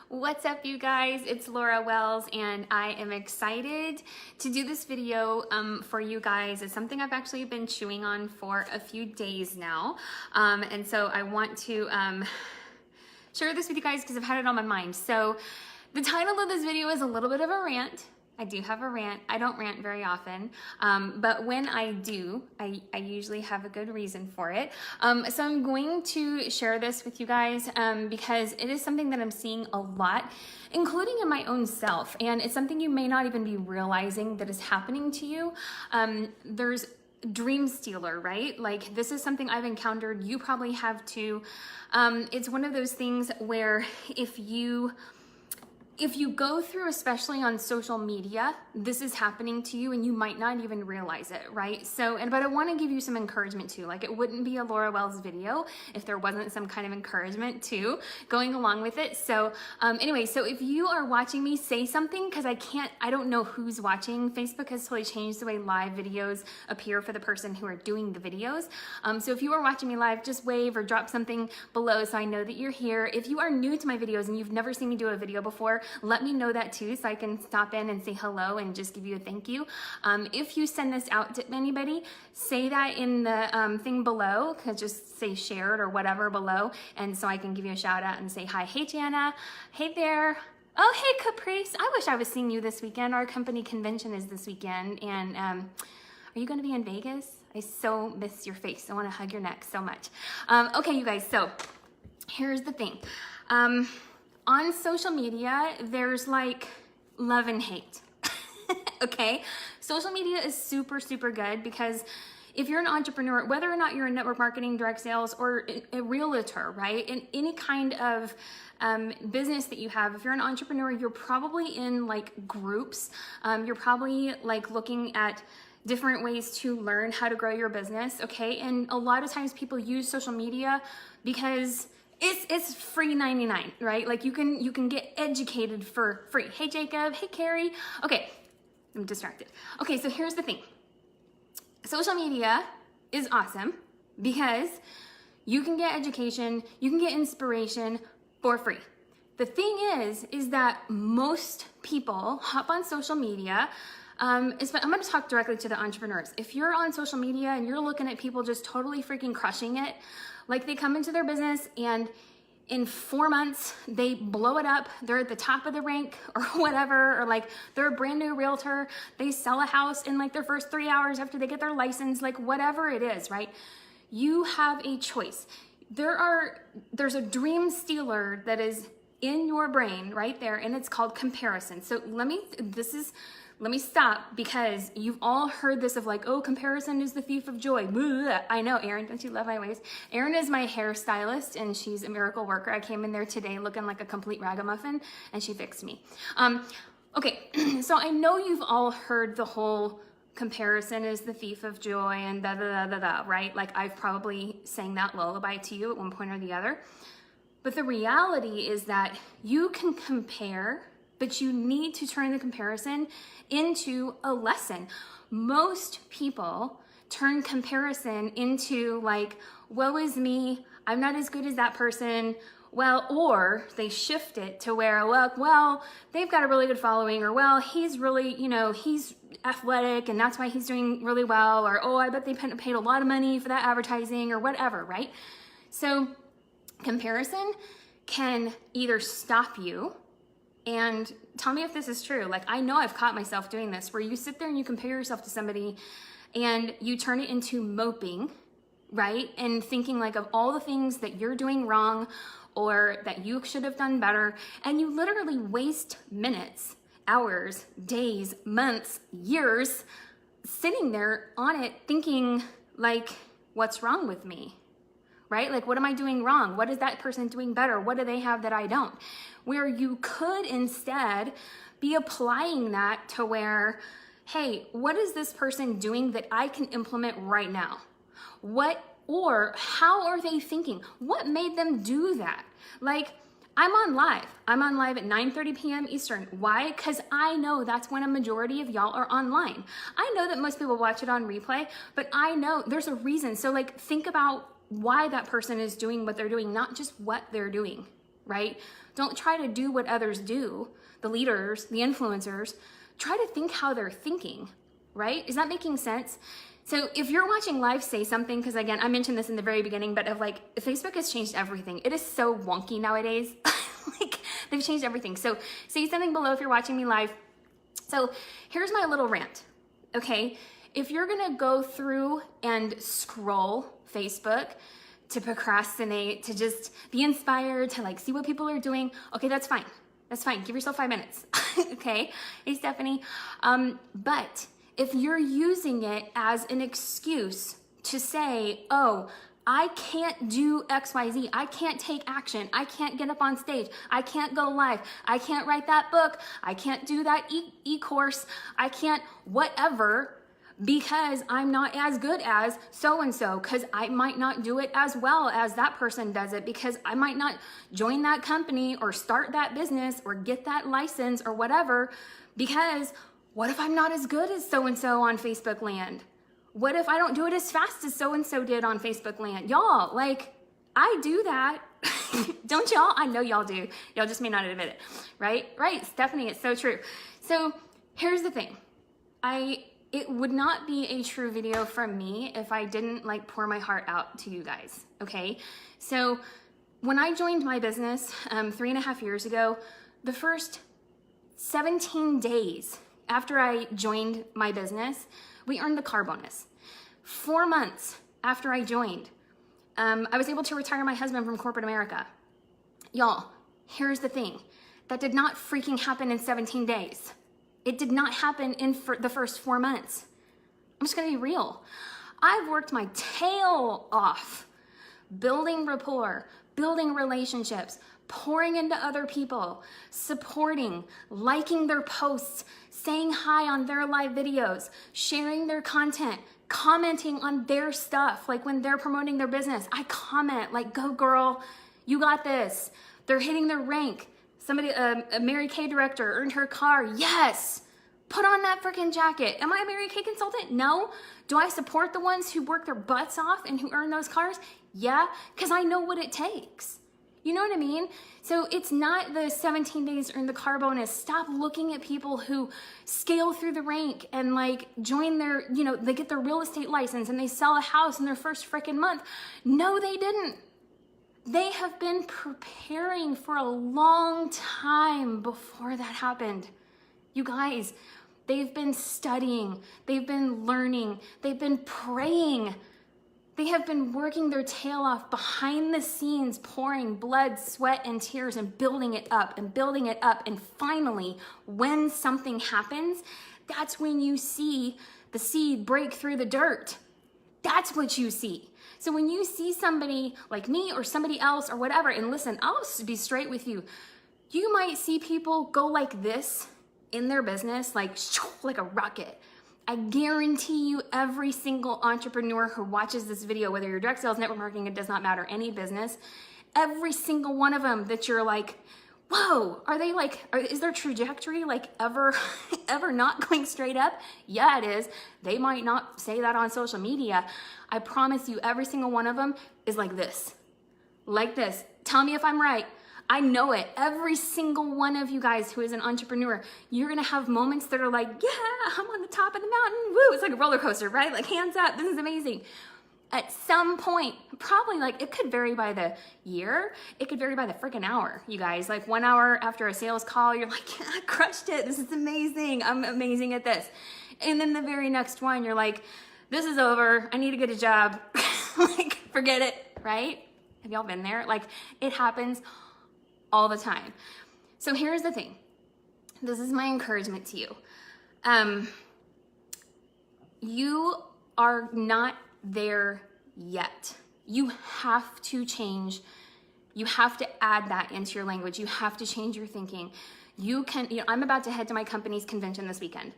What's up, you guys? It's Laura Wells, and I am excited to do this video for you guys. It's something I've actually been chewing on for a few days now, and so I want to share this with you guys because I've had it on my mind. So the title of this video is a little bit of a rant. I do have a rant. I don't rant very often, but when I do, I usually have a good reason for it. So I'm going to share this with you guys because it is something that I'm seeing a lot, including in my own self, and it's something you may not even be realizing that is happening to you. There's dream stealer, right? Like, this is something I've encountered. You probably have too. It's one of those things where if you go through, especially on social media, this is happening to you and you might not even realize it, right? So, but I want to give you some encouragement too. Like, it wouldn't be a Laura Wells video if there wasn't some kind of encouragement too going along with it. So anyway, so if you are watching me, say something, because I don't know who's watching. Facebook has totally changed the way live videos appear for the person who are doing the videos. So if you are watching me live, just wave or drop something below so I know that you're here. If you are new to my videos and you've never seen me do a video before, let me know that too, so I can stop in and say hello and just give you a thank you. If you send this out to anybody, say that in the thing below, just say shared or whatever below, and so I can give you a shout out and say hi. Hey Jana, hey there. Oh, hey Caprice, I wish I was seeing you this weekend. Our company convention is this weekend, and are you gonna be in Vegas? I so miss your face. I wanna hug your neck so much. Okay, you guys, so here's the thing. On social media, there's like love and hate, okay? Social media is super, super good because if you're an entrepreneur, whether or not you're in network marketing, direct sales, or a realtor, right? In any kind of business that you have, if you're an entrepreneur, you're probably in like groups. You're probably like looking at different ways to learn how to grow your business, okay? And a lot of times people use social media because it's free 99, right? Like you can get educated for free. Hey Jacob, hey Carrie. Okay, I'm distracted. Okay, so here's the thing. Social media is awesome because you can get education, you can get inspiration for free. The thing is that most people hop on social media. I'm going to talk directly to the entrepreneurs. If you're on social media and you're looking at people just totally freaking crushing it, like they come into their business and in 4 months they blow it up, they're at the top of the rank or whatever, or like they're a brand new realtor, they sell a house in like their first 3 hours after they get their license, like whatever it is, right? You have a choice. There's a dream stealer that is in your brain right there, and it's called comparison. So let me stop, because you've all heard this of like, oh, comparison is the thief of joy. Blah. I know, Erin, don't you love my ways? Erin is my hairstylist and she's a miracle worker. I came in there today looking like a complete ragamuffin and she fixed me. Okay, so I know you've all heard the whole comparison is the thief of joy and da da da da da, right? Like I've probably sang that lullaby to you at one point or the other. But the reality is that you can compare, but you need to turn the comparison into a lesson. Most people turn comparison into like, woe is me, I'm not as good as that person. Well, or they shift it to where, well, they've got a really good following, or well, he's really, he's athletic and that's why he's doing really well, or oh, I bet they paid a lot of money for that advertising or whatever, right? So comparison can either stop you, and tell me if this is true. Like, I know I've caught myself doing this, where you sit there and you compare yourself to somebody and you turn it into moping, right? And thinking like of all the things that you're doing wrong or that you should have done better. And you literally waste minutes, hours, days, months, years sitting there on it thinking like, what's wrong with me? Right? Like, what am I doing wrong? What is that person doing better? What do they have that I don't? Where you could instead be applying that to where, hey, what is this person doing that I can implement right now? Or how are they thinking? What made them do that? Like, I'm on live at 9:30 p.m. Eastern. Why? Because I know that's when a majority of y'all are online. I know that most people watch it on replay, but I know there's a reason. So like, think about why that person is doing what they're doing, not just what they're doing, right? Don't try to do what others do, the leaders, the influencers. Try to think how they're thinking, right? Is that making sense? So if you're watching live, say something, because again, I mentioned this in the very beginning, but of like, Facebook has changed everything. It is so wonky nowadays. Like, they've changed everything. So say something below if you're watching me live. So here's my little rant, okay? If you're gonna go through and scroll Facebook to procrastinate, to just be inspired, to like see what people are doing, okay, that's fine. That's fine. Give yourself 5 minutes, okay? Hey, Stephanie. But if you're using it as an excuse to say, oh, I can't do XYZ, I can't take action, I can't get up on stage, I can't go live, I can't write that book, I can't do that e-course, I can't whatever, because I'm not as good as so-and-so, because I might not do it as well as that person does it, because I might not join that company or start that business or get that license or whatever, because what if I'm not as good as so-and-so on Facebook land? What if I don't do it as fast as so-and-so did on Facebook land? Y'all, like, I do that. Don't y'all? I know y'all do. Y'all just may not admit it, right? Right, Stephanie, it's so true. So here's the thing. It would not be a true video from me if I didn't like pour my heart out to you guys, okay? So when I joined my business 3.5 years ago, the first 17 days after I joined my business, we earned the car bonus. 4 months after I joined, I was able to retire my husband from corporate America. Y'all, here's the thing. That did not freaking happen in 17 days. It did not happen in the first 4 months. I'm just gonna be real. I've worked my tail off building rapport, building relationships, pouring into other people, supporting, liking their posts, saying hi on their live videos, sharing their content, commenting on their stuff. Like when they're promoting their business, I comment like, go girl, you got this. They're hitting their rank. Somebody, a Mary Kay director earned her car. Yes, put on that freaking jacket. Am I a Mary Kay consultant? No. Do I support the ones who work their butts off and who earn those cars? Yeah, because I know what it takes. You know what I mean? So it's not the 17 days earn the car bonus. Stop looking at people who scale through the rank and like join their, you know, they get their real estate license and they sell a house in their first freaking month. No, they didn't. They have been preparing for a long time before that happened. You guys, they've been studying, they've been learning, they've been praying. They have been working their tail off behind the scenes, pouring blood, sweat, and tears and building it up and building it up. And finally, when something happens, that's when you see the seed break through the dirt. That's what you see. So when you see somebody like me or somebody else or whatever, and listen, I'll be straight with you. You might see people go like this in their business, like a rocket. I guarantee you every single entrepreneur who watches this video, whether you're direct sales, network marketing, it does not matter, any business, every single one of them that you're like, whoa, are they like, is their trajectory like ever not going straight up? Yeah, it is. They might not say that on social media. I promise you every single one of them is like this. Like this. Tell me if I'm right. I know it. Every single one of you guys who is an entrepreneur, you're gonna have moments that are like, yeah, I'm on the top of the mountain. Woo, it's like a roller coaster, right? Like hands up, this is amazing. At some point, probably like, it could vary by the year. It could vary by the freaking hour, you guys. Like 1 hour after a sales call, you're like, yeah, I crushed it. This is amazing. I'm amazing at this. And then the very next one, you're like, this is over. I need to get a job. Like, forget it, right? Have y'all been there? Like, it happens all the time. So here's the thing. This is my encouragement to you. You are not there yet. You have to change. You have to add that into your language. You have to change your thinking. You can, you know, I'm about to head to my company's convention this weekend.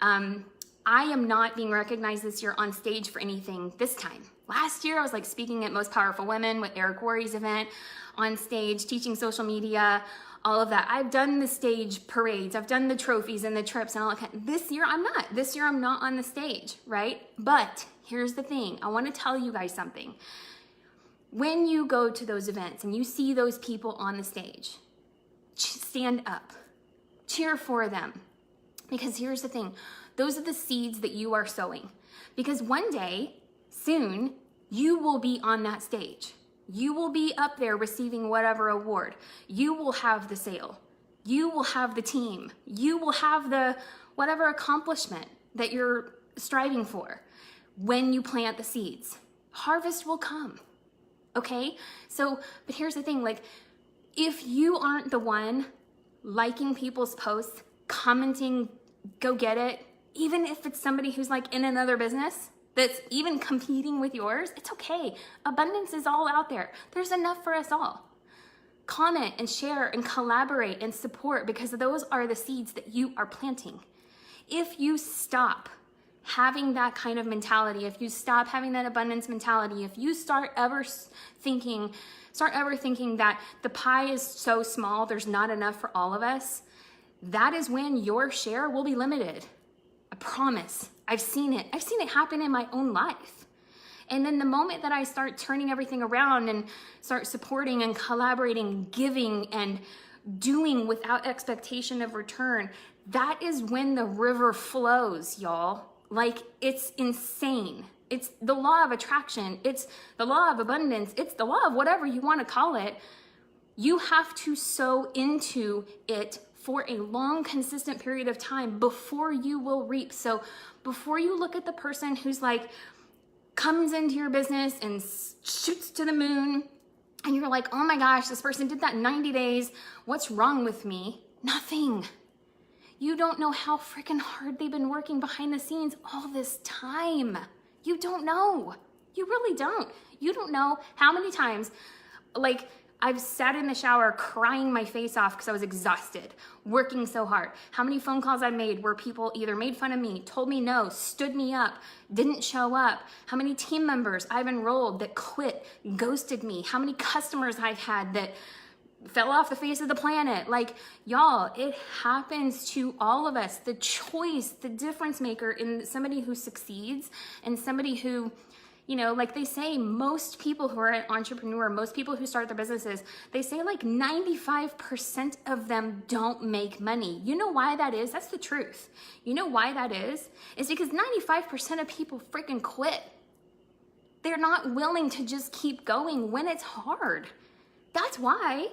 I am not being recognized this year on stage for anything this time. Last year, I was like speaking at Most Powerful Women with Eric Worre's event on stage, teaching social media, all of that. I've done the stage parades. I've done the trophies and the trips and all that. This year, I'm not. This year, I'm not on the stage, right? But here's the thing. I want to tell you guys something. When you go to those events and you see those people on the stage, stand up, cheer for them. Because here's the thing, those are the seeds that you are sowing. Because one day, soon, you will be on that stage. You will be up there receiving whatever award. You will have the sale. You will have the team. You will have the whatever accomplishment that you're striving for when you plant the seeds. Harvest will come, okay? So, but here's the thing, like, if you aren't the one liking people's posts, commenting, go get it, even if it's somebody who's like in another business that's even competing with yours, it's okay. Abundance is all out there. There's enough for us all. Comment and share and collaborate and support, because those are the seeds that you are planting. If you stop having that kind of mentality, if you stop having that abundance mentality, if you start ever thinking that the pie is so small, there's not enough for all of us, that is when your share will be limited. I promise. I've seen it. I've seen it happen in my own life. And then the moment that I start turning everything around and start supporting and collaborating, giving and doing without expectation of return, that is when the river flows, y'all. Like, it's insane. It's the law of attraction. It's the law of abundance. It's the law of whatever you want to call it. You have to sow into it for a long, consistent period of time before you will reap. So before you look at the person who's like, comes into your business and shoots to the moon, and you're like, oh my gosh, this person did that in 90 days. What's wrong with me? Nothing. You don't know how freaking hard they've been working behind the scenes all this time. You don't know. You really don't. You don't know how many times, like, I've sat in the shower crying my face off because I was exhausted, working so hard. How many phone calls I made where people either made fun of me, told me no, stood me up, didn't show up. How many team members I've enrolled that quit, ghosted me. How many customers I've had that fell off the face of the planet. Like, y'all, it happens to all of us. The choice, the difference maker in somebody who succeeds and somebody who, you know, like they say, most people who are an entrepreneur, most people who start their businesses, they say like 95% of them don't make money. You know why that is? That's the truth. You know why that is? It's because 95% of people freaking quit. They're not willing to just keep going when it's hard. That's why.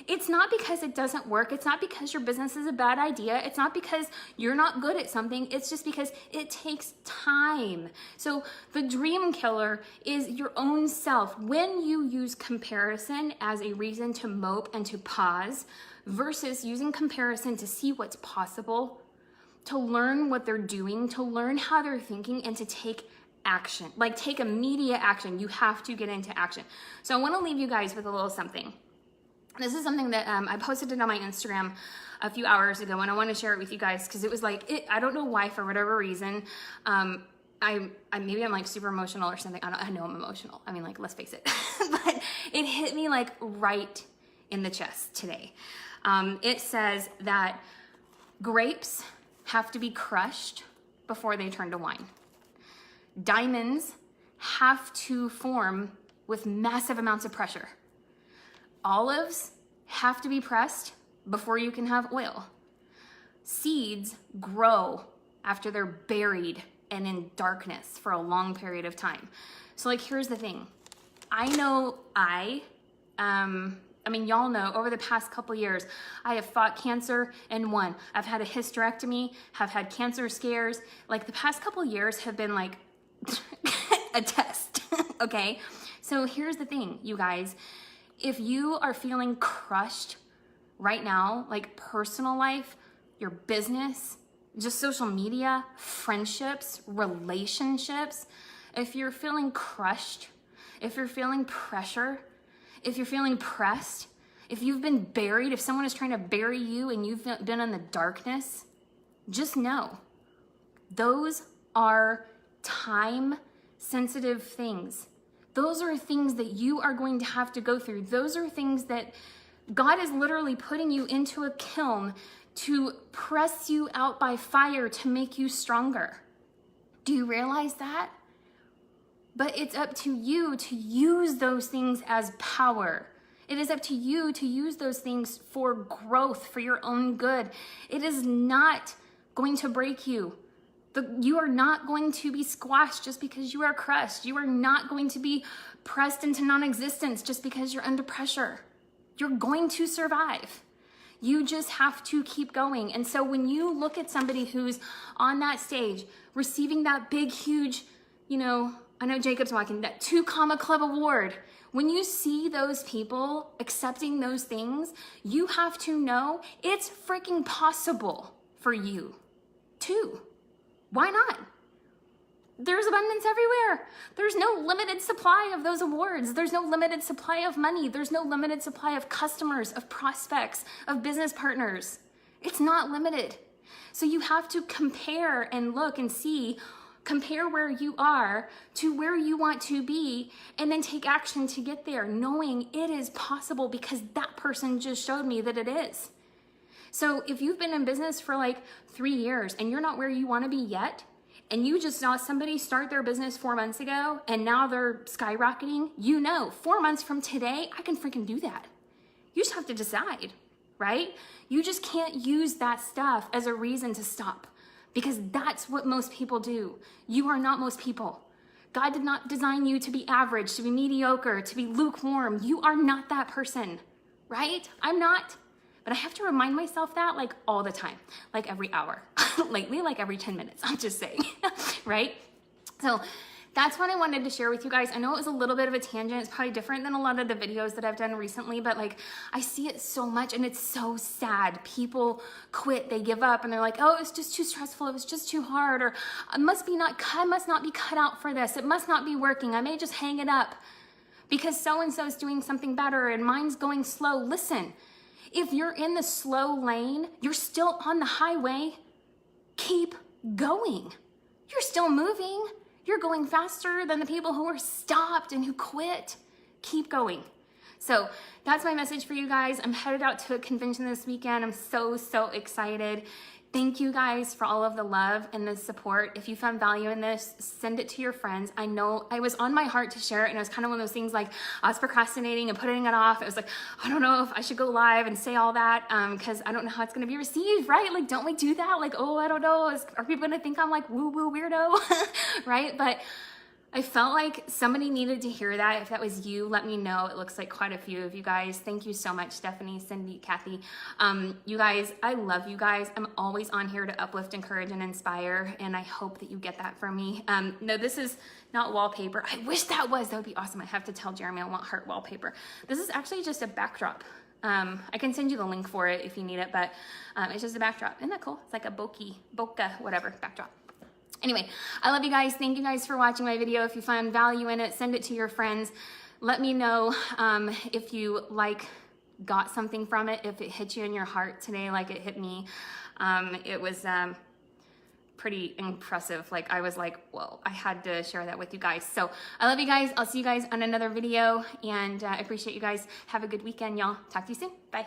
It's not because it doesn't work. It's not because your business is a bad idea. It's not because you're not good at something. It's just because it takes time. So the dream killer is your own self. When you use comparison as a reason to mope and to pause versus using comparison to see what's possible, to learn what they're doing, to learn how they're thinking, and to take action, like take immediate action. You have to get into action. So I want to leave you guys with a little something. This is something that I posted it on my Instagram a few hours ago, and I want to share it with you guys because it was like, I don't know why, for whatever reason, maybe I'm like super emotional or something. I know I'm emotional. I mean, like, let's face it. But it hit me like right in the chest today. It says that grapes have to be crushed before they turn to wine. Diamonds have to form with massive amounts of pressure. Olives have to be pressed before you can have oil. Seeds grow after they're buried and in darkness for a long period of time. So like, here's the thing. I know I mean, y'all know over the past couple years, I have fought cancer and won. I've had a hysterectomy, have had cancer scares. Like the past couple years have been like a test, okay? So here's the thing, you guys. If you are feeling crushed right now, like personal life, your business, just social media, friendships, relationships, if you're feeling crushed, if you're feeling pressure, if you're feeling pressed, if you've been buried, if someone is trying to bury you and you've been in the darkness, just know those are time-sensitive things. Those are things that you are going to have to go through. Those are things that God is literally putting you into a kiln to press you out by fire to make you stronger. Do you realize that? But it's up to you to use those things as power. It is up to you to use those things for growth, for your own good. It is not going to break you. You are not going to be squashed just because you are crushed. You are not going to be pressed into non-existence just because you're under pressure. You're going to survive. You just have to keep going. And so when you look at somebody who's on that stage, receiving that big, huge, I know Jacob's walking, that 2 Comma Club award, when you see those people accepting those things, you have to know it's freaking possible for you too. Why not? There's abundance everywhere. There's no limited supply of those awards. There's no limited supply of money. There's no limited supply of customers, of prospects, of business partners. It's not limited. So you have to compare and look and see, compare where you are to where you want to be, and then take action to get there, knowing it is possible because that person just showed me that it is. So if you've been in business for like 3 years and you're not where you want to be yet, and you just saw somebody start their business 4 months ago and now they're skyrocketing, 4 months from today, I can freaking do that. You just have to decide, right? You just can't use that stuff as a reason to stop, because that's what most people do. You are not most people. God did not design you to be average, to be mediocre, to be lukewarm. You are not that person, right? I'm not. But I have to remind myself that like all the time, like every hour, lately, like every 10 minutes, I'm just saying, right? So that's what I wanted to share with you guys. I know it was a little bit of a tangent. It's probably different than a lot of the videos that I've done recently, but like I see it so much and it's so sad. People quit, they give up, and they're like, oh, it's just too stressful. It was just too hard, or I must not be cut out for this. It must not be working. I may just hang it up because so-and-so is doing something better and mine's going slow. Listen. If you're in the slow lane, you're still on the highway, keep going. You're still moving. You're going faster than the people who are stopped and who quit. Keep going. So that's my message for you guys. I'm headed out to a convention this weekend. I'm so excited. Thank you guys for all of the love and the support. If you found value in this, send it to your friends. I know I was on my heart to share it, and it was kind of one of those things like I was procrastinating and putting it off. It was like, I don't know if I should go live and say all that because I don't know how it's going to be received, right? Like, don't we do that? Like, oh, I don't know. Are people going to think I'm like woo-woo weirdo, right? But I felt like somebody needed to hear that. If that was you, let me know. It looks like quite a few of you guys. Thank you so much, Stephanie, Cindy, Kathy. You guys, I love you guys. I'm always on here to uplift, encourage, and inspire, and I hope that you get that from me. No, this is not wallpaper. I wish that was. That would be awesome. I have to tell Jeremy I want heart wallpaper. This is actually just a backdrop. I can send you the link for it if you need it, but it's just a backdrop. Isn't that cool? It's like a bokeh, whatever, backdrop. Anyway, I love you guys. Thank you guys for watching my video. If you found value in it, send it to your friends. Let me know if you got something from it, if it hit you in your heart today like it hit me. It was pretty impressive. Like I was like, whoa, I had to share that with you guys. So I love you guys. I'll see you guys on another video, and I appreciate you guys. Have a good weekend, y'all. Talk to you soon. Bye.